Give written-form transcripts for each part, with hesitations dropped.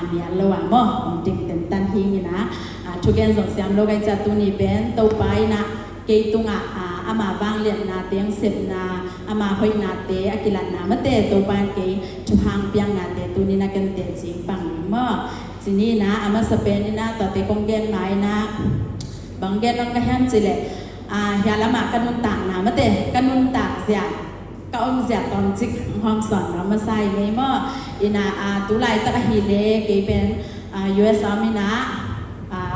เนี่ยระหว่างมั่งติดเต็มตันทีนี่นะทุกอย่างส่งเสียงโลกไอ้จัตุนีเป็นตัวไปนะเกยตุงอามาบางเลียนนาเตียงเสพนาอามาหอยนาเตอกิลันนาเมื่อเตตัวบ้านเกยทุกทางเปียงนาเตตัวนี้นะกันเตียนจริงปังมั่งทีนี้นะอามาสเปนนี่นะต่อเตกงเกนไม้นะบางเกนต้องกระแฮมจิเลยาละมากันนุนต่างนะเมื่อเตกันนุนต่างเสียก็อมเสียตอนจิกห้องสอนเรามาใส่ในมั่งอินาตุไลตะฮิเลเกยเป็นUS Army นะ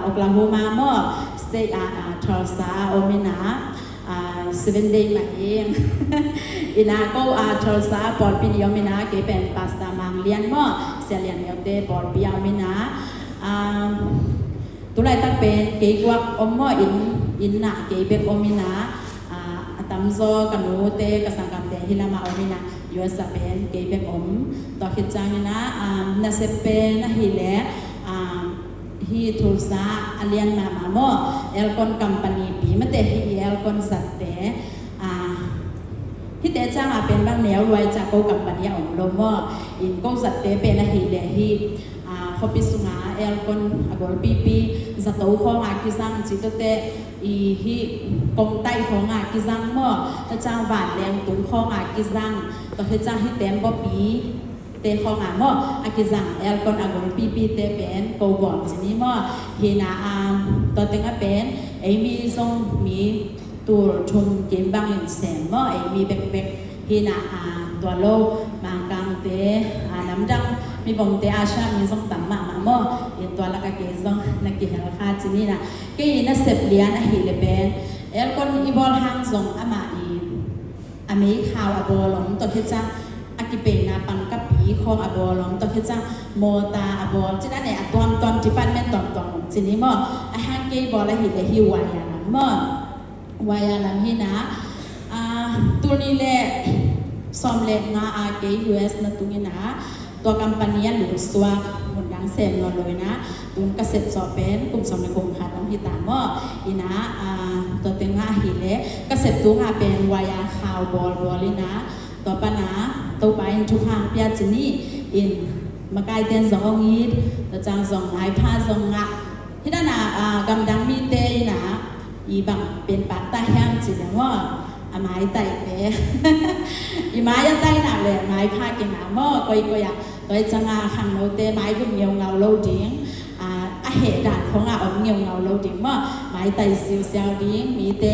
โอคลาโฮมามั่งState Tulsa โอเมนา7 day มาเองอินาก็Tulsa ปอดปีเดียวมินาเกเป็นภาษามังเลียนมั่งเสียเลียนเดียวเตปอดปีเอามินาตุไลตั้งเป็นเกกวักอมมั่งอินนะเกเป็นอมินาตัมโซกันโนเตกสังกัดเตฮิลามาอมินา US เป็นเกเป็นอมต่อขิดจังนะนาเซเป็นนะฮิเลฮีทูซาอเลียนมาโมเอลคอนคัมพานีปีมาเตฮีเอลคอนสัตเตฮิเตจังเป็นบางแนวรวยจากโกคัมพานีอมโลโมอินโกสัตเตเป็นนะฮีเลฮีเขาพิสุงาเอลคอนอากอลปีสัตว์ของอากิซังจิตเตอีฮีกงไตของอากิซังโมตะจังหวานแรงตุ้งของอากิซังต่อเฮจังฮิเต็มบ่ปีเตของโมอากิซังเอลคอนอากอลปีเตเป็นโกบอลชนิดโมเฮนาต่อเต็งเป็นไอมีทรงมีตัวชมเกมบางอย่างแสงโมไอมีเบกเฮนาตัวโลบางกลางเตน้ำดังมีบอมเตอาชามีทรงต่ำมาโมเห็นตัวละก็เกยทรงนักเกี่ยวกับค่าชนิดนะเกยน่าเสพเลียนะเฮเลเป็นเอลคอนอีบอลหางทรงอามาอีอเมริกาอบอลงตัวที่จะอากิเป็นนาปังกับปีของอบอลงตัวที่จะโมตาอบอลที่นั่นเนี่ยตอนที่ปั้นแม่ตอนชนิดโมอาหารเกยบอลละเฮเลฮิวายานันโมวายานันฮินะตัวนี้แหละซอมเล็กนะเกย US นะตรงนี้นะตัวกัมปานีหรือสวาหมุนดังเซมเราเลยนะตุนกเกษตรสอบเป็นกลุ่มสมัยกลุ่มขาดน้องฮิตามออีนะตัวเต็งอาหิเลเกษตรตุ้งเป็นวายาข่าวบอลเลยนะตัวปนะตัวไปทุกทางเปียจินีอินมาไกลเต้นสองงี้ตัวจังสองไอผ้าสองงะที่นั่นกำดังมีเตยนะอีบังเป็นปัตตาแฮมจิเนี่ยว่าไม้ไต่เป๊ะอีไม้ยันไต่หนักเลยไม้ผ้าเก่งหนาหม้อก็อยากตัวจังขังโนเตไม้ก็เงียวเงาโลดิ้งเหตุด่านของเงียวเงาโลดิ้งว่าไม้ไต่ซิวเซลดิ้งมีเต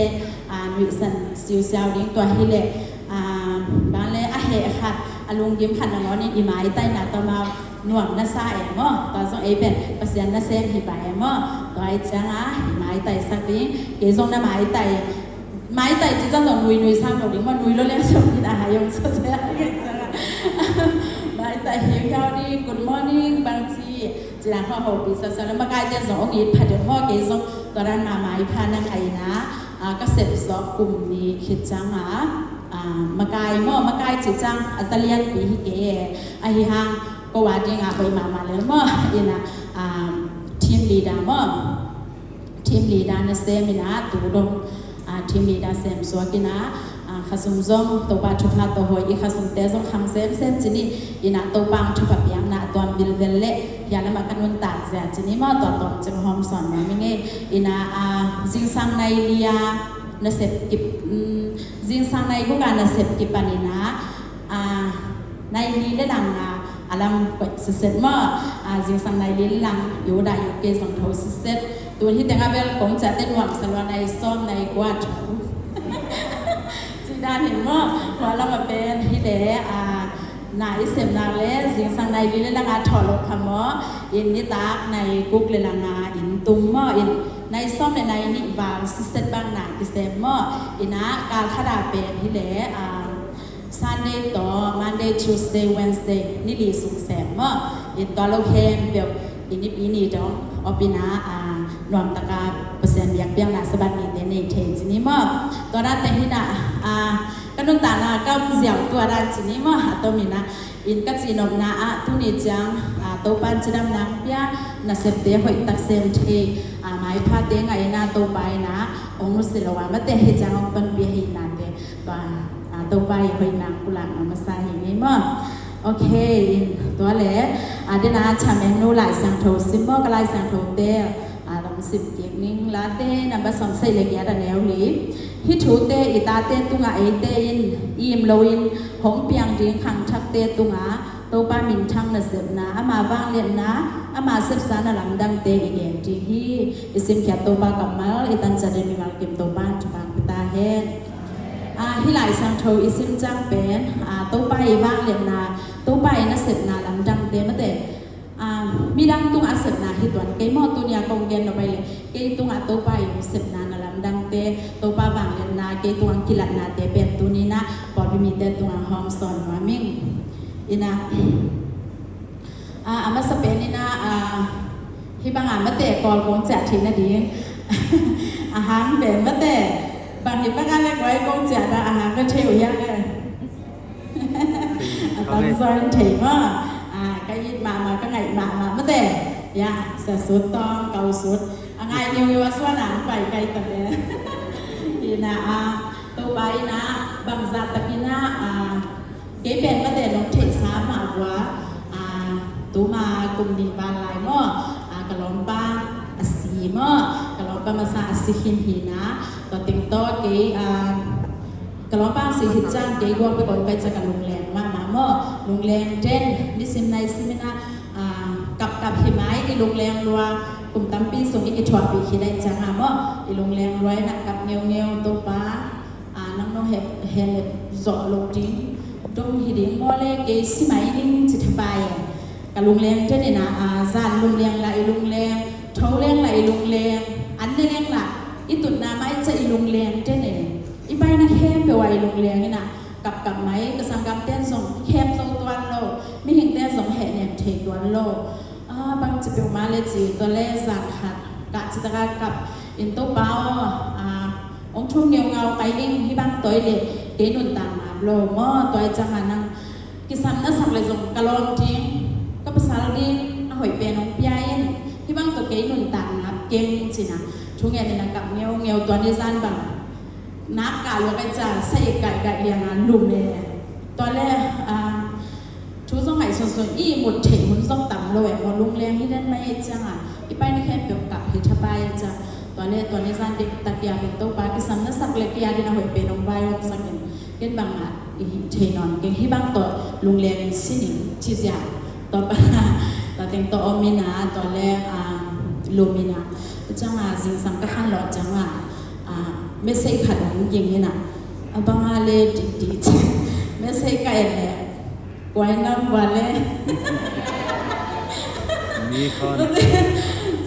วิสันซิวเซลดิ้งตัวฮิเล่บางเลยเหตุขัดลุงยิ้มขัดน้องนี่อีไม้ไต่หนักตัวมาหน่วงน่าซาเองมั้งตอนส่งเป็นเปอร์เซ็นต์น่าเซมหิบไปมั้งตัวจังไม้ไต่สักดิ้งเกี่ยงน่าไม้ไต่ไม้ไต่จีจังหลงนุยซ้ำหลงดิ้งว่านุยแล้วเลี้ยงชมกินอาหารยงสุดเสียกันจังไม้ไต่เฮียเกาดี Good morning บางทีจีน่าเขาบอกปีศาจแล้วมาไกลจะสองอีผัดเดือดพ่อเกี่ยงตอนนั้นมาไม้พานังไอนะก็เสร็จสอบกลุ่มนี้คิดจังมาไกลมาไกลจีจังอัตเลียนปีฮิเกไอฮังก็ว่าจริงไปมาเลยอินะทีมลีดาทีมลีดาในเซมินาตูดงทีมลีดาเซมสวกินะข้าสมจงตัวบาทุกนาตัวหอยอีข้าสมเตจงขังเซมจีนี่อินะตัวบางทุกแบบยังนะตัวบิลเวลเล่ยาละมากันวันตัดเสียจีนี่มาตัวจังหอมสอนมาไม่เงี้ยอินะจิงสังในเลียนเสพกิบจิงสังในพวกการนเสพกิบปานินะในลีได้ดังalam seset ma jing sang nai lin lang yu da yu ke sang thau seset tu hi tengah bel kong cha ten wam salwa nai som nai kwa thau chi dan hin ma wa la ma pen hi de nai sem na le jing sang nai lin lang a tholo phamo in ni tak nai kuk le lang in tum ma in nai som le nai ni wa seset bang na ki sem ma ina kal khada pen hi le Sunday ต่อ Monday Tuesday Wednesday นี่ลีสุงแสบมั้งอินตอนเราแข่งเดี๋ยวอินิปีนี้จ้องอปีน่านวมตะกาเปอร์เซ็นต์อยากเบี้ยงหน้าสบัดนี้ในเทนจีนี้มั้งตอนนั้นแต่ที่น่ะกันนุ่นตาน่ะก็เสียวตัวด้านจีนี้มั้งตัวมีน่ะอินกัจจีนอมน่ะทุนี้จังตัวปันจีดำนังเบี้ยน่ะเสพเตะหอยตักเซมเทไม้พาเตะไงน่ะตัวไปน่ะองค์ศิลวะมาเตะให้จังองค์ปันเบี้ยให้น่ะเตะตัวไปหอยนางกุหลาบมาใส่อย่างนี้มั้งโ โอเคตัวเล่เดนาชาเมนูหลายสังโทซิมโมก็หลายสังโทเตลำสิบเกียงนิ่งลาเต้นับผสมใส่เล็กยาดันแนวลีฮิทูเตอิตาเตตุงาเอเตอินอิมโลอินหงเปียงดิงขังชักเตตุงาตัวป้ามินทังน่ะเสพนะมาว่างเลียนนะมาเสพสารลำดังเตอีเดียนจีฮีอิสิมแคตัวป้ากับมัลอิตันจะได้มีมาเก็บตัวป้าจุบังปิตาเฮนฮิหลายสังโทอิสิมจังเป็นตัวป้าว่างเลียนนะตัวป้าน่ะเสพนะลำดังเตมาเตมีดังตุงอาเสพนาฮิตวันเกยมอตุนยากงเกนเอาไปเลยเกยตุงอาตัวไปเสพนานาลำดังเตตัวปาบางเลียนนาเกยตุงกิลัดนาเตเป็นตุนี้นะปอดพิมีเตตุงห้องสอนว่ามิ่งอินะอามาสเปนนี่นะฮิบังมาเตะกอลกงแจกทีนะดีอาหารเป็นมาเตะบางฮิบังเล็กไว้กงแจกอาหารก็เที่ยวยากเลยตอนซอยถี่ว่าcái gì mà cái ngày mà mất tiền, dạ, sẽ sốt to, cầu sốt, ngày nhiều nhiều số nào phải cây tập đấy, thì là tôi bay na bằng giặt tập na cái bên mất tiền nó thể xá mà quá, tôi mà cùng đi vào lại mà cái lồng ba xì mà cái lồng ba mà sa xì hin na, tôi tính to cái lồng ba xì hít chăng cái gom cái còn cái chắc cái lồng lẹn màโรงแรมเจนดิซิมไนซิมินากับหิมายที่โรงแรมรัวกลุ่มตั้มปีส่งอีกชวปีขี้ได้จังหามว่าอีโรงแรมรวยนักกับเงียวตัวป้าน้องน้องเฮเลจ่อลงดิ้งตรงหิดิ้งโมเลเกซิมายดิ้งจิตบายกับโรงแรมเจนเนี่ยนะซานโรงแรมละอีโรงแรมเท่าแรงละอีโรงแรมอันนี้แรงละอีตุ่นน้ำไม่จะอีโรงแรมเจนเนี่ยอีใบนักแคมไปไว้โรงแรมนี่นะกับไม้กระสังกับเต้นส่งแคมส่งตัวโลไม่เห็นเต้นส่งแห่เนี่ยเทตัวโลบางจะเป็นมาเลจีตัวเล่สักหัดกะจิตรกับอินโตเปาองทุ่งเงาเงาไปดิ้งที่บ้านตัวเด็กเกนุนต่างมาโลมอตัวจังหันกิสันน่าสักเลยส่งกะลอนทิ้งก็ภาษาดิ้งหอยเป็นองพี่ยันที่บ้านตัวเกนุนต่างนับเก่งสินะทุ่งเงาเนี่ยกับเงาเงาตัวนี้สั้นบางนักการว่ากันจะใส่ไก่เลี้ยงนุ่มเลยตอนแรกทุกสมัยส่วนอีหมดเถมุนส่งต่ำเลยหมดลุงแรงที่นั่นไม่จังอีไปนี่แค่เกี่ยวกับเหตุบายจะตอนนี้สันเด็กตะเกียบเป็นโต๊ะปากิสันนักสักเล็กยาดีนะหอยเป็นองใบองสักเงินเกินบางเทนอนเก่งที่บางตัวลุงแรงสิ่งที่จะต่อไปต่อแต่งตัวอมินาตอนแรกลูมินาจังสิ่งสังกัดขันหลอดจังไม่ใช่ขัดของยิงนี่นะบางอะไรดีไม่ใช่ไก่เลยกวยน้ำวันเลยมีคน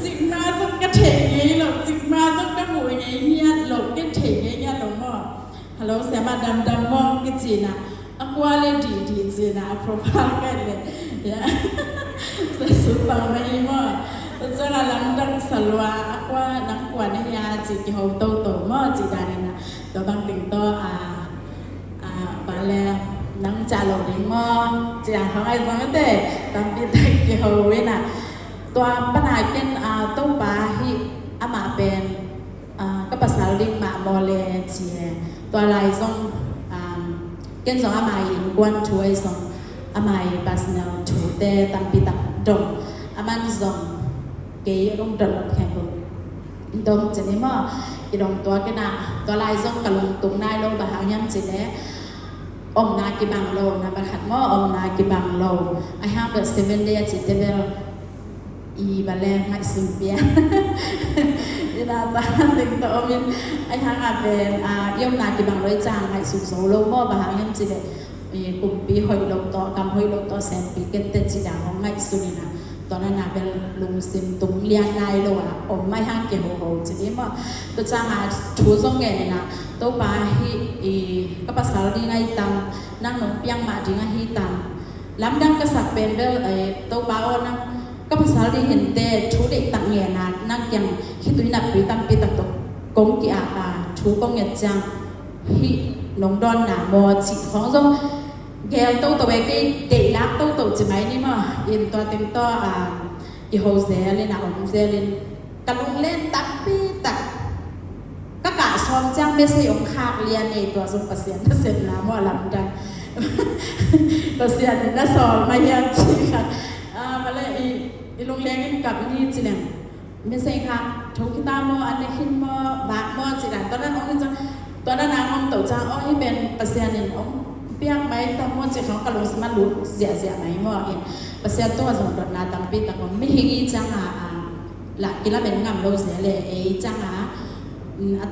จิกมาสักกระเทงยี่หรอกจิกมาสักกระหมูยี่เงี้ยหลบกระเทงยี่หลงหม้อฮัลโหลเสียมาดำมองกิจีนะกว่าเลยดีจีนะโปรไฟล์กันเลยเนี่ยสุดปังไม่หม้อจะกำลังดังสลัวว่านักกว่านิยาจิตเขาโตหม้อจิตานี่นะตัวบางติ่งตัวบาเลนังจ่าหลงดิ้งหม้อจีอย่างเขาไอ้สังเกตตามปีแต่กี่เขาเว้นตัวปัญหาเป็นตู้ปลาที่มาเป็นก็ภาษาลิงมาโมเลจีตัวลายส่งเกินส่งมาอินกวนช่วยส่งมาภาษาถูเตตามปีตักดงมันส่งเกี่ยงตรงแข่งตรงจะนี่มั้งอีดงตัวกันนะตัวลายส่งกระลงตรงได้ลงบะหางย้ำจีเล่อมนากิบังโลนะประคัดมั้งอมนากิบังโลI have the 7 days จิตเวลอีบาเลงให้สุเปียนี่นะบ้านติงตัวมินไอ้ทางเป็นย่อมนากิบังร้อยจางให้สุโซโลมั้งบะหางย้ำจีเล่กลุ่มปีหอยลงต่อกำหอยลงต่อแสนปีเกิดเตจิดาของให้สุนี่นะตอนนั้นเป็นลุงซิมตุ้งเลี้ยงนายโลอ่ะผมไม่ห้างเกี่ยวโหจะได้ว่าตัวจ้างมาชูส่งเงินนะตัวป้าฮีก็ภาษาดีไงตังนั่งหนุ่มเปียงมาดีไงฮีตังล้ำดังก็สักเป็นเด้อตัวป้าอ้อนก็ภาษาดีเห็นแต่ชูเด็กตังเงินนะนั่งยังคิดตัวนี้นับปีตังตกกงกี่ชูกงเงินจังฮีน้องดอนหนาโมจิของส่งแกตัวไปกี่เด็กรักตัวจะไหมนี่มั้งยินตัวเต็มตัวอีโฮเซเลนอมเซเลนกะลุงเล่นตักปีตักก็กะซ้อมจ้างไม่ใช่องคากเรียนในตัวสมประเสียนเสร็จแล้วมั่วลำดัง ก็เสียนี่น่าสอนมาเยอะจริงค่ะมาเลยอีโรงเรียนกับนี่จีเนี่ยไม่ใช่ค่ะทุกที่ตามมออันนี้ขึ้นมอบากมอจีเนี่ยตอนนั้นองค์จะตอนนั้นนางองค์ตัวจ้างให้เป็นเปอร์เซ็นต์เนี่ยองค์เปียกไหมแต่มอจีเขาก็รู้สมารู้เสียไหมมอเองเปอร์เซ็นต์ตัวสมรสนาตั้งปีแต่ก็ไม่เห็นอีจ้างละกินแล้วเป็นงามโลเสียเลยจ้าง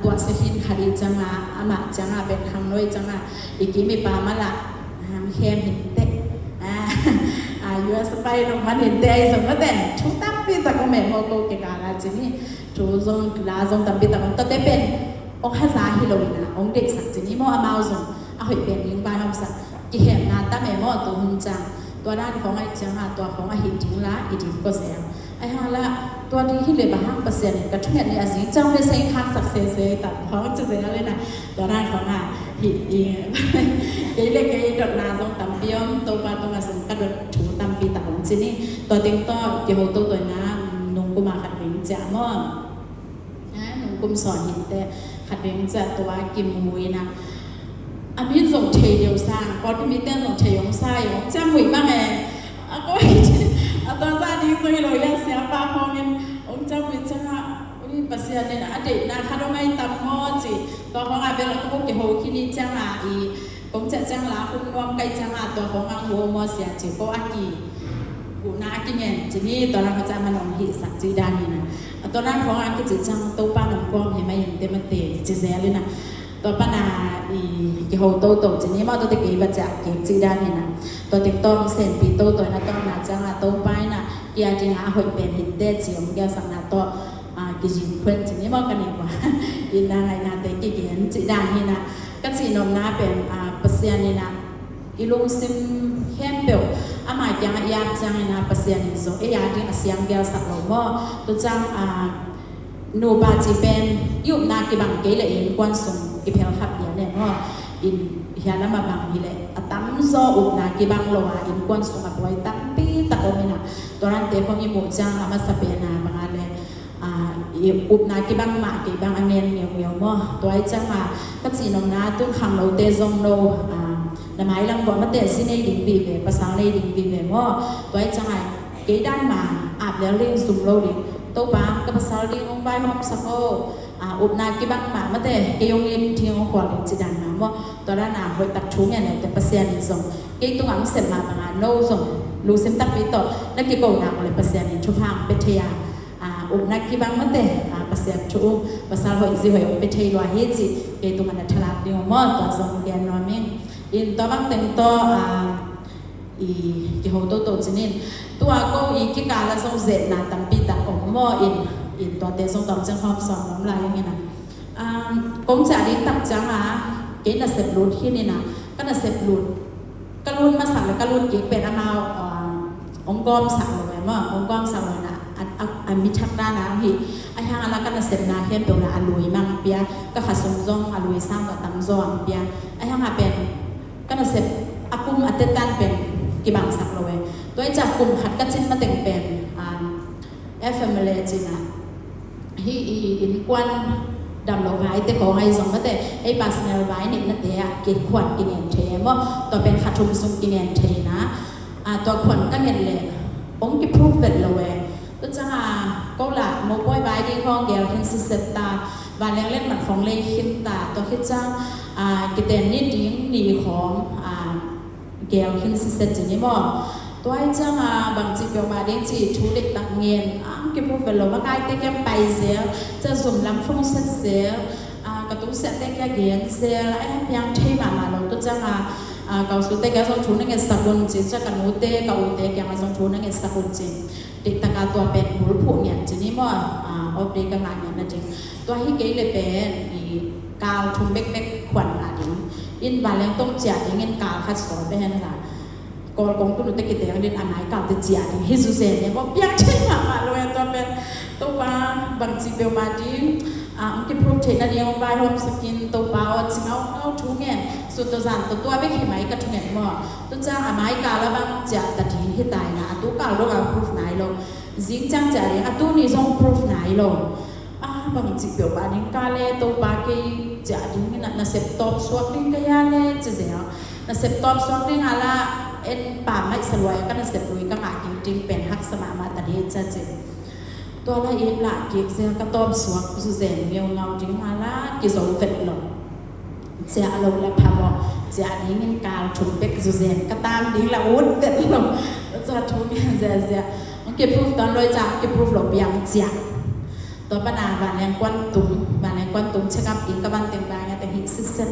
ตัวเสียนคดีจ้างอามาจ้างเป็นคำน้อยจ้างอีกกี่มีปามาละเข้มหินเตะอยู่สบายลงมาเห็นเตะสมมติทุกตั้งปีแต่ก็ไม่มองโลกกันละจีนี่ทุกทรงลาทรงตั้งปีแต่ก็ตัวเตะเป็นองค์ฮัสาฮิโลวินะองค์เด็กสักจีนี่มออามาทรงเอาให้เป็นยิงไปห้องสักกี่เห็นนาตั้งไม่มอตัวหุ่นจังตัวด้านของไอ้จังตัวของไอ้หินทิ้งละอีทิ้งก็เสียไอ้ฮาละตัวที่ที่เหลือบ้างเปอร์เซ็นต์กระทุ่งเนี่ยสิเจ้าไม่ใช่ข้างสักเซแต่เพราะจะเสียเลยนะตัวด้านของหินอีไอ้เล็กไอ้ดอกนาทรงตั้งเบี้ยมตัวปลาตัวมาส่งกระโดดถูตั้งปีตั้งจีนี่ตัวเต็งต่อเกี่ยวกับตัวน้ำนุ่งกุมาขัดวิ่งจะมอนุ่งกุมสอนหินแต่ขัดวิ่งจะตัวกิมมุยนะอันนี้ส่งเทเดียวสร้างพอที่มีเต้นส่งเทยงไส้จ้าหมุยบ้างไงก็ตัวซาดีตัวเราเลี้ยงเสียปลาพองเงินองเจ้าหมุยจ้านี่ปัสยาเนี่ยนะอดีตนะข้าต้องไม่ตำมอจีตัวของอาเบลก็เกี่ยวกับที่นี่จ้าอีผมจะจ้างลาคุณรวมไก่จ้าตัวของอังโวมอเสียจีก็อากีกูนาอากีเงินจีนี่ตอนนั้นเขาจะมาลองหิสักจีดานี่นะตอนนั้นของอากีจีจ้างตัวป้าหนุ่มกองเห็นไหมยังเต็มเตะจีเสียเลยนะตัวป้านากี่หัวโตจีนี่มาตัวตะกี้บัจจะเก็บจีด้านนี่นะตัวติ๊กต้อมเส้นปีโตตัวนั้นต้องนาจังโตไปนะกี่อาจีน่าหอยเป็นเห็นเด็ดจีของแกสังนาตัวกี่จีเพื่อนจีนี่มากันอีกว่ายินนาไงนาแต่กี่เห็นจีด้านนี่นะก็จีนมนาเป็นเปอร์เซ็นต์นี่นะอีลุงซิมเข้มเปลวอามาจังยาจังนะเปอร์เซ็นต์นี่ส่งยาที่อาเซียนแกสักหลงว่าตัวจังนูบาจีเป็นยุบนากิบังเกลเองกวนส่งกิเพลขับเนี่ยเพราะอินเฮียน้ำมาบังนี่แหละตั้มโซอุบนากิบังโลวาอินกวนส่งกับไว้ตั้มปีตะโกมินะตัวนั้นเด็กของยิมูจังอามาสเปนาบางอันเลยอุบนากิบังมากิบังอันเนียนเหนียวมั้งตัวไอ้จังมาก็จีนงนาตุ้งขังโลเตซงโลน้ำไม้ลำบากมาเตะสิในดิ่งบีเลยภาษาในดิ่งบีเลยมั้งตัวไอ้จังไงเกด้านมาอาบแล้วเรียนสุ่มโลดิตัวบางกับภาษาเรียนองใบห้องสักโออุบนากิบังมาเตะเกยงเรียนที่องขวานจีดันมาว่าตอนนั้นหอยตักชุ่มเนี่ยแต่เปอร์เซ็นต์ส่งเกยตัวอังเสร็จมาบางโน่ส่งลูเซมตักปีต่อนักกีฬาหนักเลยเปอร์เซ็นต์ชุบพังเปทยาอุบนากิบังมาเตะเปอร์เซ็นต์ชุ่มภาษาหอยจีหอยเปทยาเฮจิเกยตัวมันฉลาดดีมากตัวส่งเรียนนอมิงอินตัวบางเต็มตัวกี่หัวตัวจีนินตัวก็กี่การละส่งเสร็จนาตั้งปีตะอมมออินตัวเตะส่งต่อจังความสอนน้ำลายอย่างเงี้ยนะกงจากนี้ตักจังเกณฑ์น่ะเสพรุนที่นี่นะก็น่ะเสพรุนกระลุนมาสั่งแล้วกระลุนเก็บเป็นอาองกอมสั่งเลยมั้งองกอมสั่งเลยนะอันมิชักด้านนะพี่ไอ้ห่างอะไรก็น่ะเสพนาเข้มเปล่าอลุยมั่งเปียก็ขัดสมจงอลุยสร้างกับตั้งจงเปียไอ้ห่างเป็นก็น่ะเสพอากุมอัตตันเป็นกี่บางสักเลยตัวไอ้จากกลุ่มขัดก็จิ้นมาแต่งเป็นFML จีนะที่อินกวนดำเราไว้แต่ของไอ้สองก็แต่ไอ้ personal ไว้เนี่ยนั่นเองกินขวัญกินเงินเทมว่าตัวเป็นขาดทุนส่งกินเงินเทนะตัวขวัญก็เงินเลยองค์กิพรูฟเวทเลยตัวจ้าก็ละโมบอยไว้ดีข้องเดียวคินสิเซตาบานเล่นมันของเล่คินตาตัวคิดจ้ากิเตนนี่ดิ้งหนีของเกี่ยวคินสิเซตจีนี่บ่ตัวไอ้เจ้าบางทีเกี่ยวมาเด็กจีทุเด็กตักเงินกิพรูฟเวทเราว่าไอ้เด็กยังไปเสียจะสมลำฟงเสียกระตุ้นเสียเด็กยังเงินเสียไอ้ยังเทมาเราตัวเจ้าเกาสุดเด็กยังส่งทุนนั่งเงินสักคนจีจะกันอุเตกอุเตกยังส่งทุนนั่งเงินสักคนจีเด็กตะการตัวเป็นผู้ผู้เงินจีนี่มั่วออกเด็กกันงานเงินนั่นจริงตัวให้เกย์เลยเป็นกาวทุ่มเบ็กขวัญอะไรอินบาลยังต้องจ่ายเงินกาวคัดสอนไปให้นั่นแหละก่อนของคุณนุตกิจยังเดินอันไหนกาวจะจ่ายฮิซุเซนเนี่ยบอกยังใช่ไหมมาเลยตัวเป็นตัวบางทีเบลมาดีที่โปรตีนนั่นเองบางคนสกินตัวเบาจิงเอาทุ่งเงินสุดตัวสั่นตัวไม่เข้มไหมก็ทุ่งเงินมั่วตัวจ้างอันไหนกาวแล้วบางจะตัดทิ้งที่ตายนะตัวกาวเราเอาพิสูจไหนลงจิงจังจ่ายตัวนี้ส่งพิสูจไหนลงบางทีเบลมาดีกาเลยตัวบางทีจะดิ้งนั่นน่ะเสพตบสวดดิ้งก็ยาเลยจะเสีย na sep top song ring ala en pa mai salwai kan sep lui ka ma king ting pen hak sama ma ta he cha che to la e la ki se ka top suak su zen ngeu ngau ting ala ki zo vet lo se alo la pa mo se ani ngin ka thum bek su zen ka tam ding la un vet lo cha thum ze ke proof ton loi cha ke proof lo biang chia to pa na van leng quan tum check up in ka ban tem ba nya te hi system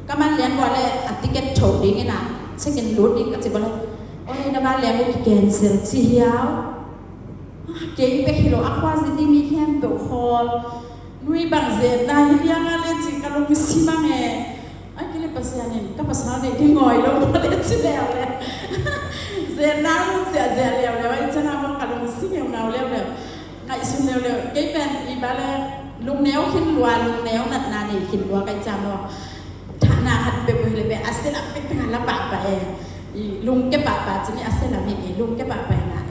ka man lian wa le ticket tho ding ina check in load ding ka che ba oi na ba le mo ki cancel chi hiao ke pe hilo akwa zi mi hem to hall nui bang ze na hiang ale chi ka lo mi si ma nge ai ke le pasian ni ka pasal de ding ngoi lo le chi le le ze na ze le ai chana mo ka lo mi si ngeu ngau le ngày xuân leo cái bên đi ba le lung néo khinh loa lung néo nặt nà này khinh loa cái chăm lo thà nà hạt bẹp bẹp bẹp asel là bẹp bẹp là bạc bạc lung cái bạc bạc chỉ ni asel là mình lung cái bạc bạc nà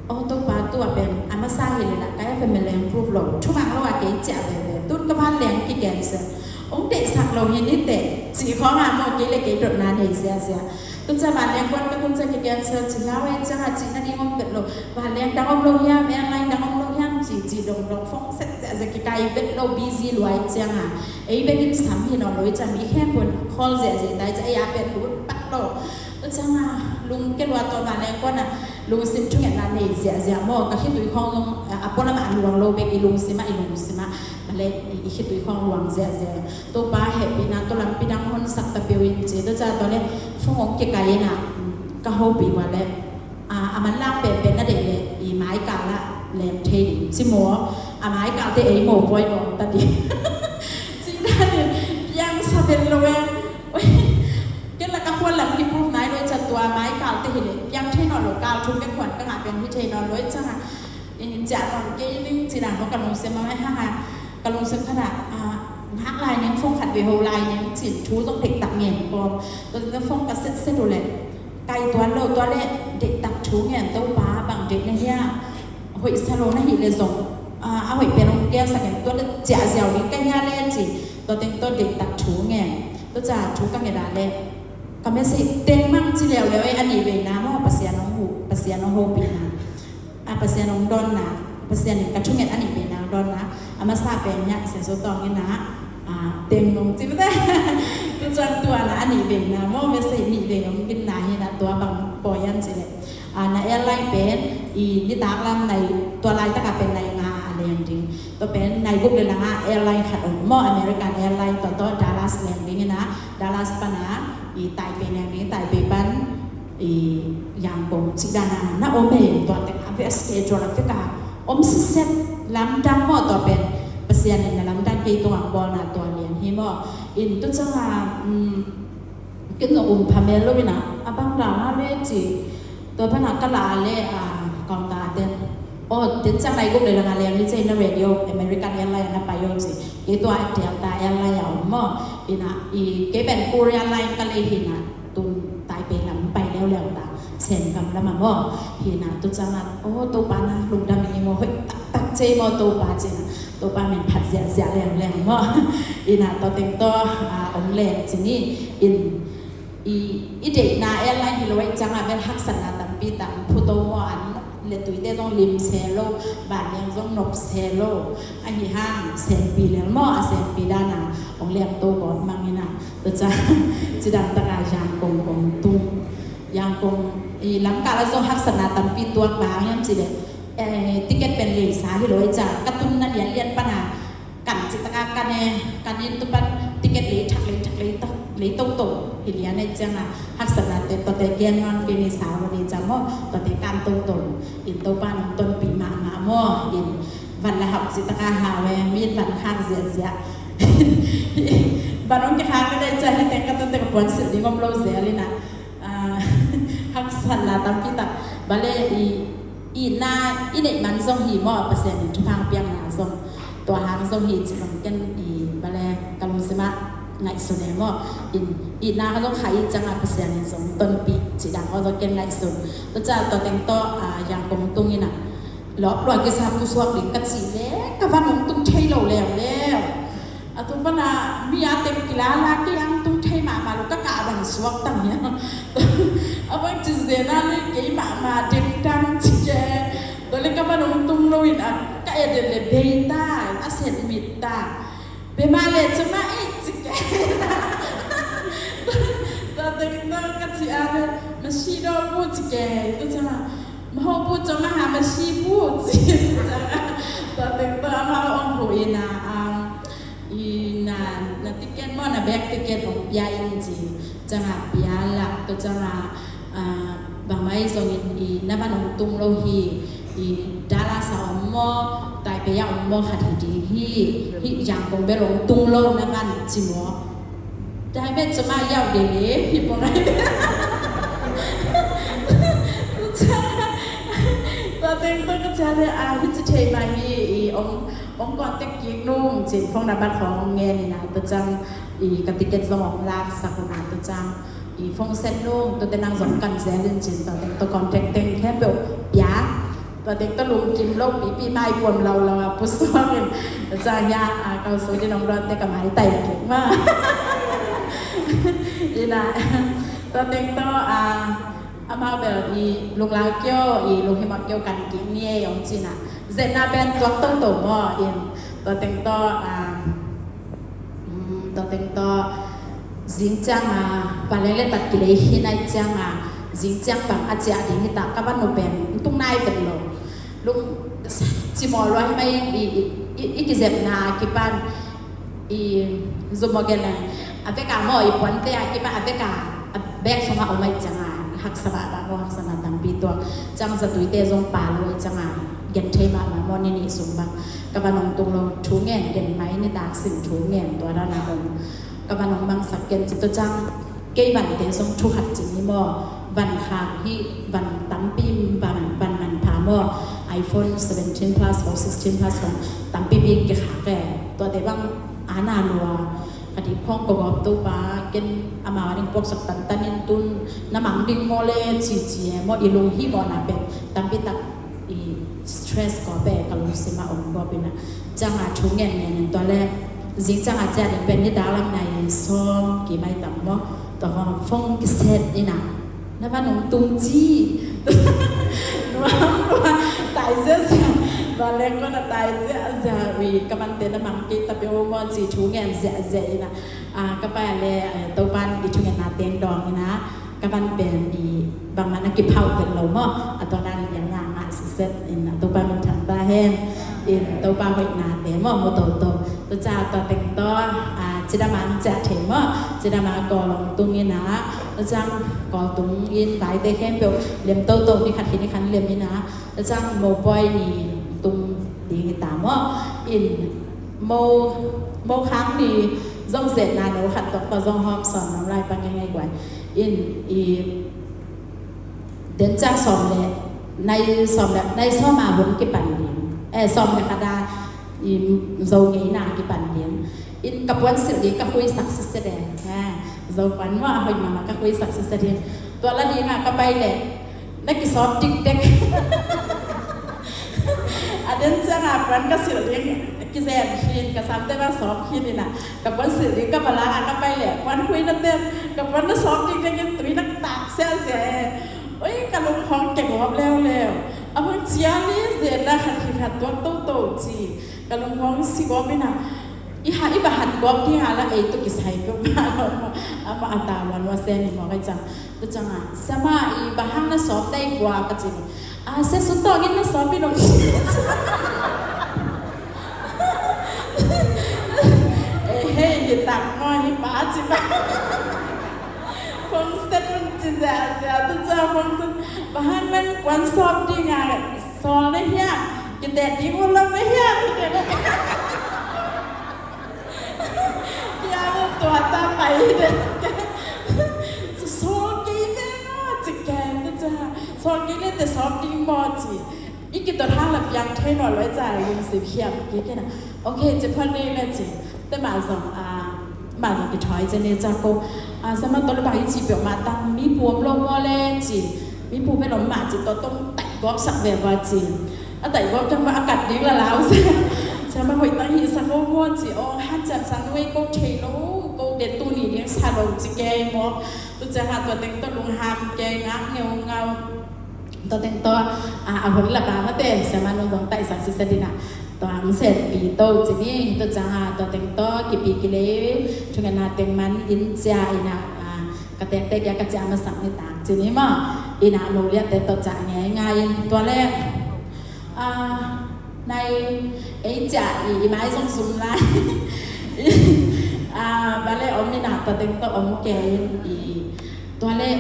ô tô ba tua bên amasa hiện là cái phần mình làm proof lo chúng bạn lo cái chả về tốt các bạn làm cái cancer ông đệ sạc lo hiện ít tệ chỉ khó mà một cái là cái đợt nà này xe tôi cho bạn liên quan các công dân cái cancer chỉ lao em chẳng hạn chỉ là đi ngom việt lộ và liên đang ông lâu nha em lại đang ông lâu nha chỉ đồng phong sẽ cái cái việt lộ busy loại chẳng hạn ấy bên cái sắm thì nó lối chẳng bị khen buồn call dễ tại chạy áp việt lộ bắt đầu tôi chẳng là lùng cái loại tôi bạn liên quan là lùng xin chung nhận là này dễ mò các khi tụi con apol là bạn luang lâu bên cái lùng xin mà mà lên khi tụi con luang dễ tôi ba happy na tôi làm pinang hôn sắc tập biểu hiện chế tôi cho tôi lên phong ông cái na cái hộp bị vào lên mình làm bền nó để ý máy cả là làm thế chỉ mua máy cả thì ấy mua voi bỏ ta đi chỉ là yang sao bên lâu em cái là các quan làm cái proof này đối vớiตัวmáy cả thìยังthế nào là cao chung cái khoản các hạtเป็นที่เทนอนđối chẳng hạnจากก่อนcái linh chỉ làm có cả lồng xem mà hai hạt cả lồng xemขนาดhát lại những phongขัดvề hồ lại những chỉ chú trong địch tập nghề của tôi nó phong cả set đồ lệ cày toán lệ địch tập chú nghề tâu bá bằng địch này nha hội salon này hiện là giống hội bên ông kia sang những tôi trả dẻo những cái nha lên chỉ tôi tính tôi địch tập chú nghề tôi trả chú các nghề đá lên còn bây giờ tên mang chỉ lèo ấy anh ấy về nám mà pasien nó hô bị nám pasien nó đòn ná pasien này các chú nghề anh ấy về nám đòn ná mà sao về nhá sẽ số to như ná tên nông chỉ biết tôi chọnตัวนะอันนี้เป็นนะมอไม่ใช่มีเป็นของกินนายนะตัวบางปอยันสิเลยนะแอร์ไลน์เป็นอีนี่ตากลำในตัวไลน์ตากเป็นในงาอะไรอย่างจริงตัวเป็นในกลุ่มเลยละงาแอร์ไลน์ขัดมออเมริกันแอร์ไลน์ตัวดัลลัสอย่างนี้นะดัลลัสปะนะอีไตเป็นอย่างนี้ไตเป็นปันอีอย่างกงจิดานานะโอเมตัวแต่อาเวสเกจอลฟิกาอมสิเซตลำดังมอตัวเป็นpasien ni dalam dan ke tuang bol na tuan lian hi mo in tu changa kin no phamelo bina abang la le chi to phana kala le kong ta den o tin chang nai guk le la le ni che na radio American Airlines na pa yo chi ke to Delta Airlines ya mo ina i ke ben Korean Line ka le hi na tun tai pe lam pai leo ta sen kam la ma mo hi na tu changa o to pa na lung dam ni mo hoi tak che mo to pa che naตัวป้ามันผัดเสียแรงๆมั้งอิน่ะตัวเต็งตัวองแรงจริงนี่อีเด็กนาแอร์ไลน์ที่เราไว้จังอ่ะเป็นฮักษณะตั้งปีตั้งผู้โตว่าอันเลตุยได้ต้องริมเซโลบาดยังต้องนบเซโลอันที่ห้างเซนปีแล้วมั้งเซนปีด้านน่ะองแรงโตก่อนมั่งนี่น่ะตัวจ้าจีดังตะการยางกงตุ้งยางกงหลังการเราต้องฮักษณะตั้งปีตัวบางยังจีเด็กติเกตเป็นลิสาที่เราจะกระตุ้นนักเรียนปัญหากันจิตการกันเนี่ยการยินตุปันติเกตลิทักลิโตเฮียในจังอ่ะฮักษณะตัวแต่เกียนงอนเป็นลิสาวันนี้จะมั่วตัวแต่การโตอินโตปันต้นปีมามั่วอินวันละหักจิตการหาเวมีวันข้างเสียวันนั้นจะข้างก็ได้ใจให้แต่กันแต่กับปวนสิ่งที่งอมโลเสียเลยนะฮักษณะตามที่ตัดบัลเล่อีน่าอีเด็กมันส่งหีมอเปอร์เซ็นต์ทุกทางเปียงหนาส่งตัวหางส่งหีจิบังกันอีบาเลกัลุสิมะไงสุดเนี่ยมออีน่าก็ต้องขายจังเปอร์เซ็นต์ส่งต้นปีจิดังก็ต้องกันไงสุดตัวจะตัวแต่งตัวอย่างกงตุ้งนี่นะหลอกหลอกกิจกรรมกุศลหรือกัจจิเล่กับวันน้องตุ้งใช้เราแล้วตุ้งปนามีอาเต็มกีฬาลาก็ยังตุ้งใช้มาลูกก็กาบัง suak tang ya abang cizena ni kei ma dendang cike dole kapan untung loin kaya dele beita asen mita bemale cuma cike tadeng kasi ada masih do pu cike itu cuma mau pu cuma masih pu cike tadeng mau orang huina na tiket mo na back tiket of piain ji jangan piala to jangan bangmai songin naban untung lohi dala sa mo tai pe ya mo khati hi yang kong be long tung lo naban ji mo dai be chama yao de le hi pong lai ta teng to ka cha le hi chi thei mai hi ông còn tích kiệt nung chỉ phong đã bắtของnghe này nào tôi chăng cái ticket dòng lạc sạc của tôi chăng phong sen nung tôi đang dòng cần rẽ lên trên tôi còn tên khép biểu giá tôi tên tôi luôn kim lông bị mai buồn lâu là bút xóa mình ra nhà câu số đi nông đoàn tôi cầm hai tay kiểu mà đi là tôi tên tôi mau biểu lục lao kêu lục hi mặc kêu cần kiếm nghe ông chị nào dệt na bên tuột tổ mò tôi tính to dính chăng và lên đặt cái lấy khi này chăng dính chăng bằng ăn chả thì người ta các bạn nộp bền tung nai bền lộ lúc chỉ mò loài mấy ít cái dệt na cái bạn dùng một cái này với cả mọi vấn đề cái bạn với cả bé xong họ mấy chăng hak sababa ko hak sana tampito chang sa tuite jong paloi changa gen thema ma monini sumba kabanong tunglo thungen gen mai ni dak sin thungen to da na on kabanong bang sakken chito chang kei ban te song thu hat chi ni mo van kha hi van tampim ban man pha mo iPhone 17 plus or 16 plus tampi bi ke kha ke to de bang ana luaคดีพ้องประกอบตัวปาเกณฑ์อามาวันนี้พวกสักตันตันนินตุนน้ำมันดิ่งโมเลจีจีโมอีลูฮีโมนาเป็นตั้มพิตักอีสเตรสก็เป็นกลุ่มสิมาองค์ก็เป็นนะจังหวะทุ่งเงินเนี่ยตัวแรกจิงจังหวะจะเป็นนิดาลังในซ้อมกี่ไม่ต่ำโมตัวห้องฟงกิเซตนี่นะน้ำมันองตุงจีนัวตายเสียตอนแรกก็น่าตายเสียจะวีกำมันเต้นน้ำมันกินแต่เป็นว่ามันจีทุ่งเงินเสียนะก็ไปเลยตัวบ้านอีทุ่งเงินนาเตียงดองนี่นะก็บ้านเป็นอีบางมันนักกินเผาเป็นลมอ่ะตอนนั้นยังงานเสร็จอินตัวบ้านมันทำตาแห้งอินตัวบ้านเป็นนาเตียงมั่วโมโตตัวจ่าตัวเต็งตัวจิดามันจะเถมจิดามันก่อลงตรงนี้นะแล้วจังก่อตรงยินหลายเด็กแค่เปล่าเลี้ยมโตนี่ขัดที่นี่ขันเลี้ยมนี่นะแล้วจังโมบอยนี่ตรงดีตามว่าอินโมครั้งนี้จ้องเสร็จนะหนูขัดตกต่อจ้องหอมสอนน้ำลายปังยังไงกว่าอินเดินจากสอบเลยในสอบแบบในซ้อมมาบนกี่ปันเดียงสอบในคดาโจงี้นากี่ปันเดียงอินกับวันสิบดีก็คุยสักสิสเดนโจฝันว่าหอยมาก็คุยสักสิสเดนตัวละดีนะก็ไปเลยนักกิสอบติ๊กเด็กอันนั้นจะนับวันก็สิบดีกิเซนคินกับสามเต้ว่าสอบคินนี่นะกับวันสิบดีก็มาล้างก็ไปเลยวันคุยนั่นเต้กับวันนั้นสอบติ๊กเด็กยังตุยนักตักเสียโอ้ยการลงของเก่งวับแล้วเอาเพื่อเชียร์นี่เสียนะขัดตัวโตจีการลงของสิวับไม่นะอีบาหันวับที่หาละตุกิสายก็มาเอามาอัตาวันว่าเซนนี่มองให้จังตัวจังสมาอีบาหันน่ะสอบได้กว่าก็จริงเซสุดโต่งน่ะสอบไม่ลงเฮ้ยตักมอให้ป้าจิบ้าคงเสร็จมันจะเสียตัวจ้าคงเสร็จบ้านนั่งกวนสอบดีงานสอนได้เหี้ยกินแต่ดีกว่าเราไม่เหี้ยที่เดียวอย่าตัวตาไปเลยจะสอนกี่เล่นจะแกนตัวจ้าสอนกี่เล่นแต่สอบดีมอจีอีกตัวทางหลับยังเท่หน่อยร้อยใจยังสิเพียบกี่แค่น่ะโอเคจะพอนี่แหละจีแต่มาสองมาจากที่ถอยจะเนี่ยจากกูสมัยตอนเราไปจีบมาตั้งมีผัวลงว่าเล่นจีมีผัวไม่หลงมาจีตัวต้องแต่งกอบสักแบบว่าจีแต่งกอบจังว่าอากาศดีละแล้วใช่ไหมหัวตั้งหิสักว่าจีโอ้ฮันจับสังเวยกูเทโลกูเด็ดตัวนี้เนี่ยสาดจีแกมอ tu jangan tu teng tu lung ham keng ang ngau tu teng tu ahon la ba mate sama nung dong tai sang si sedina tu ang set pi tu jadi tu jangan tu teng tu kipi kile dengan nateng man inja ina katek tek ya kaca masak ni tak jadi mah ina lu lihat tu jangan ngai tu le này ấy chả ý mãi trong súng lại bà lẽ ông như nào ta tính tao ông kể ý toa lẽ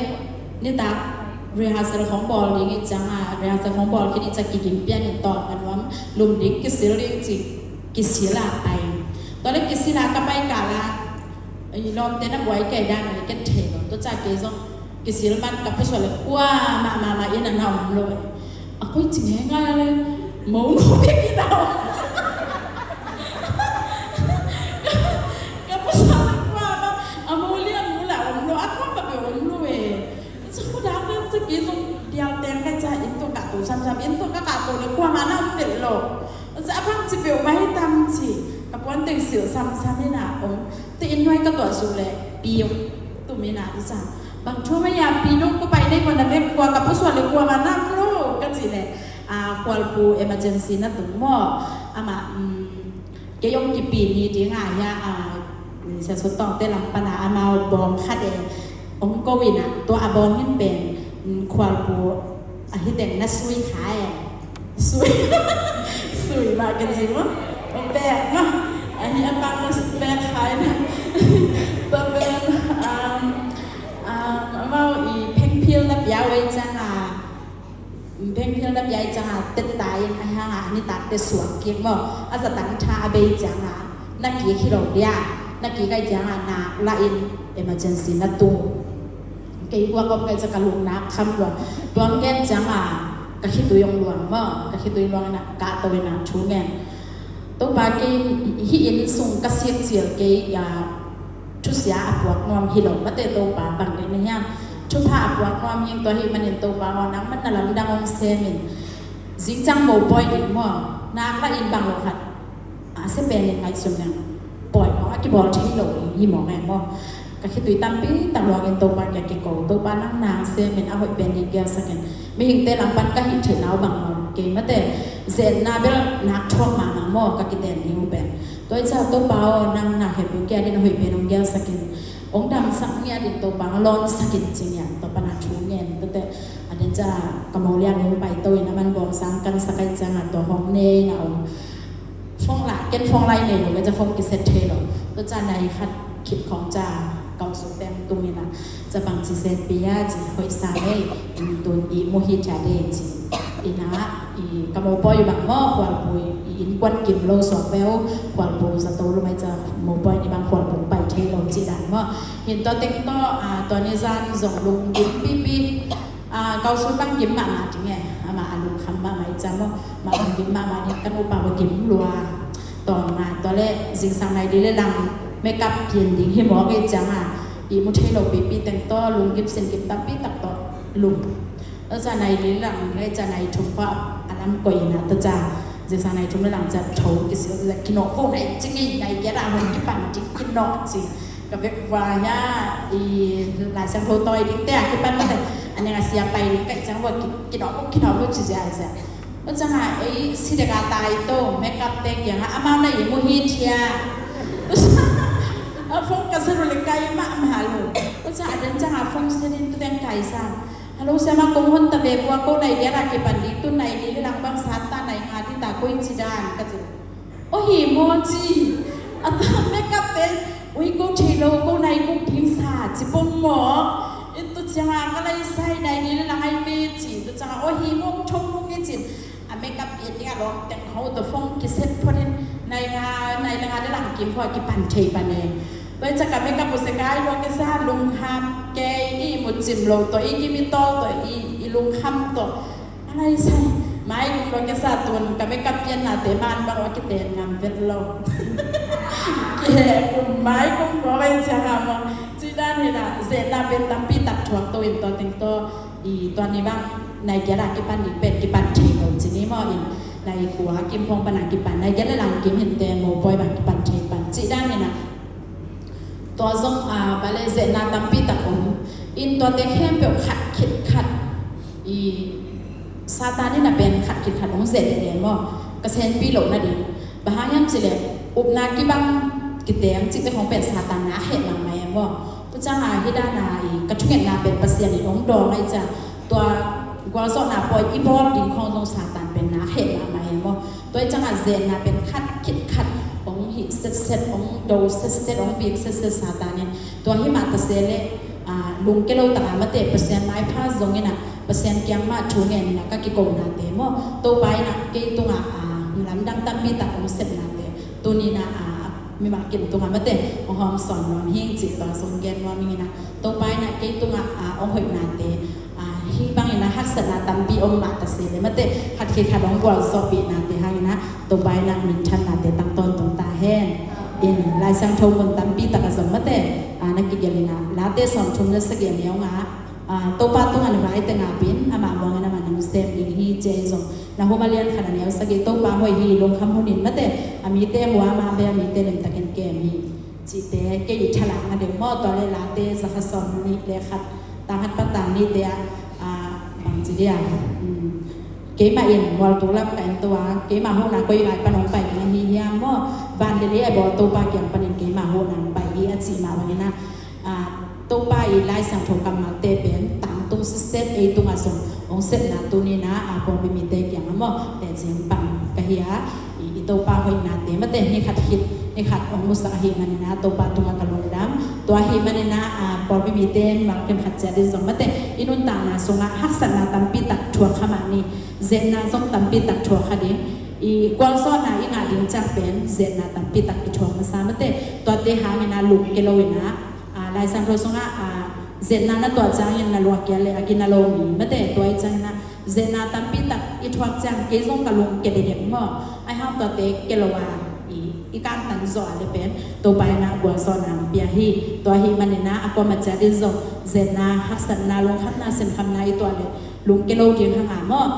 như ta rehearsalของบอลอย่างงี้จังrehearsal ของบอลคิดจะกี่เปียนต่อกันว่าลุมดิกิสิเรื่องจิกิสิลาไปตอนแรกกิสิลาก็ไปกาละลอมเต้นไว้แก่ดังเลยแก่เทนตัวจากเกซองกิสิลมันกับผู้ชายเลยว้ามาอินน่ะเอาเลยakuจริงง่ายเลยmau ngomong kita kamu salah apa mau lihat mula lo aku apa lo aku datang segitu dia tengah cah itu kak tu sam itu kak tu le kuah mana umtel lo apa sih bel mai tam sih kapuan teng sil sam ni nak tu inway kat tu sule piu tu mina tu sam bang cuma ya piu ku pai dai pun ada kuah kapu suale kuah mana lo kan sih le kualpu emergency na tu mo ama kayong kipini di nga ya sa sotong te lang pana ama bom khade ong covid na to abom hin ben kualpu ahiteng na sui khai sui ma kan si mo ong be no ahi apang na be khai na to ben mau I pen pil na pia wei changเพ่งเพียงรับยายจังเต็ดตายไอ้ห่างนี่ตัดแต่สวงเกี่ยงบ่อาจจะตั้งชาเบยจังนักกี่ขี้หลงเดียนักกี่ไก่จังนาละอินemergency นัดตุงกี่ว่าก็ไก่จะกระลุงนักคำว่าดวงแก่จังกะขี้ตัวยงหลวงบ่กะขี้ตัวยงหลวงน่ะกะตัวน่ะชูแง่ตัวปากี่ฮิอินส่งกะเสียเสียกี่ชุดเสียอับวกนวมหิหลงมาเตตัวปาบังเลยเนี่ยชุดผ้าปวดความยิ่งตัวหิมันเห็นตัวบางวันนั้นมันน่ารักดังองเซมินจิงจังโมปล่อยอีกมั่วน้ำละอินบางโลหัดเสเป็นยังไงส่วนนั้นปล่อยของที่บอกที่โหลยี่หมอแม่มั่วก็คิดตัวตั้มปีตั้มรองเงินตัวบางอย่างเกี่ยวกับตัวบ้านนั่งนางเซมินเอาไว้เป็นอีกอย่างสักอย่างไม่เห็นแต่หลังปันก็เห็นถึงเอาบางวันเก่งมาแต่เซนนาเบลนักท่องมามั่วก็กินแต่นิ้วแบบตัวเจ้าตัวเบานั่งหนักเห็นบุกแกดินเอาไว้เป็นองแก้วสักอย่างองดำสักเนี่ยดิตัวบางร้อนสักจริงๆเนี่ยตัวปัญหาชูเงินตั้งแต่อันนี้จะกำมอเลี้ยงลงไปตัวนะมันบอกสังกันสักจังตัวห้องเนยเอาฟองหลักเก็ตฟองไรเนี่ยหรือว่าจะฟองกิเซตเทลตัวจะในคัดคิดของจ่าเก่าสุดเต็มตรงนี้นะจะบางจีเซนปียจีหอยสายตัวอีโมฮิจาเดจีอีนะอีกำมอปอยบางหม้อควรปุยอินควันกิมโลสอบแววควรปุยสตูรู้ไหมจะโมปอยในบางควรปุยไปเทลจีดันหม้อเห็นตัวเต็งตัวตัวนี้จานส่งลงยิ้มปีเกาสุดบางยิ้มมาจริงไงมาลุงคำมาไหมจำว่ามายิ้มมาเนี่ยกันอุปาว่ายิ้มรัวตอนมาตัวแรกสิ่งสังในดีเลยดังไม่กับเพียนดิ้งให้หมอไปจังอีมุเทโลปีเต็งตัวลุงยิ้มเส้นยิ้มตับปีตักตัวลุงแล้วจะในดีหลังได้จะในทุ่งฟ้าอันนั้นก่อยนะตัวจ่าจะในทุ่งหลังจะโถกิเสียจะกินนกพวกไหนจริงในแกระมันกินปั่นจริงกินนกจริงกับเวกวายาอีหลายสังโฆตอยดิ้งแต่กินปั่นมาแต่อันนี้เสียไปกันจังว่ากินนกพวกกินนกพวกจีจ่าจะแล้วจะหาไอ้สิเดกาตายโตแม่กับเต็กอย่างอามาในมุฮิเทียฟงกระสือเลยไก่มากมหาลูกก็จะอาจจะหาฟงเสด็จตัวแดงไก่ซะฮัลโหลเสียมาคงหุ่นตะเบกว่าก็ในเดียร์กิปันดีตุนในนี้หลังบางสาตาในงานที่ตากุยจีดานก็จะโอ้หิโมจิอัตราแม่กับเต็นอุ้ยกูเชโลกูในกูพิมพ์ศาสตร์จิปงหมอตุจังก็เลยใส่ในนี้หลังไอเมจิตุจังโอ้หิโมชงลูกนี่จิอเมริกาเปียเนี่ยร้องแต่เขาตัวฟงกิเซ็ตพอดีในงานได้หลังกิมพอกิปันเทปันเองโดยจากการไม่กับบุษกายว่ากิซ่าลุงฮามแกอีมุจิมโลตัวอีกิมิโตตัวอีลุงคำตัวอะไรใช่ไม้กุมว่ากิซ่าตัวกับไม่กับเปียนนาเตบ้านบางว่ากิเตนงามเวทโลแกกุมไม้กุมว่าไปจะหามจีด้านนี่นะเซนาเป็นตั้มปีตัดถ่วงตัวอินตัวติงตัวอีตัวนี้บ้างในแกระกิปันอีเป็นกิปันเทโลจีนี้มออินในขัวกิมพงปนังกิปันในแกระหลังกิมเห็นเตโมปอยบังกิปันเทปันจีด้านนี่นะตัวส่งบาเลเซนาตัมปีตะอม อินตัวเตเข้มเปียวขัดขิดขัดอีซาตานนี่น่ะเป็นขัดขิดขัดของเสด็จเดียมั้งกระเซ็นปีหลงน่ะดีบางอย่างสิเลยอุปนากิบังกิเตียงจิตใจของเป็นซาตานนะเหตุหลังไหมมั้งพระเจ้าหาฮิดานาอีกระทุกเห็นนาเป็นเปอร์เซ็นต์อีองดองไอ้จ้ะตัวกว่าสอนนาปล่อยอีบอลดิงของตรงซาตานเป็นนาเหตุหลังไหมมั้งตัวจังหวะเซนนาเป็นขัดขิดขัดของหิเซตของโดเซตของบีบเซตซาตานเนี่ยตัวหิมาตเซเลลุงเกล้าตามาเตะเปอร์เซ็นต์ไม้พาซงเนี่ยนะเปอร์เซ็นต์ยังมาชูเงินนะก็กี่กงนาเตะมั้งตัวไปนะเกี่ยตัวลำดังตั้งปีตักของเซตนาเตะตัวนี้นะมีมากินตัวมาเตะของหอมสอนวันเฮงจิตตอนสงเกนวันนี้นะตัวไปนะเกี่ยตัวองหอยนาเตะที่บางอย่างนะฮักษณะตั้งปีองมาตเสเลยมาเตะขัดเขตขัดองบอลสอบปีนาเตะให้นะตัวไปนะมินชันนาเตะตั้งต้นตรงตาแห้งอินลายสังทงบนตั้งปีตักสมมาเตะนักกิจเลยนะลาเตสอนชมจะสักอย่างเดียวงาตัวป้าตัวงานไว้แต่งาปินมามองกันมันนั่งเซมดิฮีเจซงนะหัวมาเรียนขนาดนี้สักอย่างตัวป้าหัวฮีลงคำหุ่นินมาแต่มีเตหัวมาเบียมีเตเล่มตะเกนเกมีจีเตเกยฉลาดนะเดี๋ยวมอตัวเลยลาเตสักสอนนี่เลยขัดต่างหัดปัตตานี่เตะบางจีเดียเก๋มาเอ็นวอลตัวรับกันตัวเก๋มาหัวหน้าก็ยังปนองไปนะฮียามว่าบ้านเดลี่ไอ้บอตัวป้าเกี่ยงปนินเก๋มาหัวหน้าไปฮีอัดซีมาวันนี้นะตัวป้าอีไล่สังทงกรรมเตเป็นต่างตรงเซตเอตรงอาสมองเซตนาตัวนี้นะพอไปมีเตเกี่ยงมั้งแต่เสียงปังกะเฮียอีตัวป้าหอยนาเตมาเตนี่ขัดคิดนี่ขัดองมุสาฮีมันนะตัวป้าตัวกระลงดำตัวฮีมันนะพอไปมีเตบางคนขัดใจได้สมมาเตอินุนต่างนะสงะฮักษณะตั้มปีตักชัวขมานี่เจนนาสงตั้มปีตักชัวขดิอีกวางซ้อนนะอีงาดิงจักเป็นเจนนาตั้มปีตักชัวมาสามมาเตตัวเตหามินาลุกเกลวินะลายสังโรสงะเจนนาตัวจังยันนาลวกเกลเลยอากินาโลมีมาเตตัวจังนะเจนนาตั้มปีตักอีทวักจังเกซงกะลุงเกเดเด็กมั้งไอห้ามตัวเตเกลวาอีการตันจอเลยเป็นตัวไปนะบัวซ้อนนะเบียฮีตัวฮีมันเนี่ยนะอากมาจัดดิจงเจนนาฮักษณะลงขัดนาเส้นคำนาอีตัวเลยลุงเกลเดียงข้างหน้ามั้ง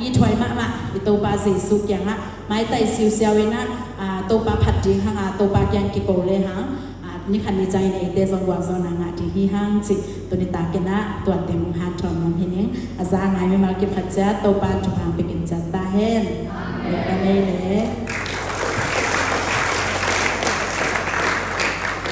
อีถอยมาอีตัวปลาสีสุกอย่างฮะไม้ไต่ซิวเซียวเวนะตัวปลาผัดจีข้างหน้าตัวปลาแกงกิโกเลยฮะนี่ขันดีใจในเดซองวางซอนนางาที่ฮีห้างจิตัวนี้ตาเกนะตัวเต็มหันทองน้องเห็นยังอาจารย์ไงไม่มาเก็บขัดเจ้าตัวปลาจุพังไปกินจัดตาแห้งกันเลย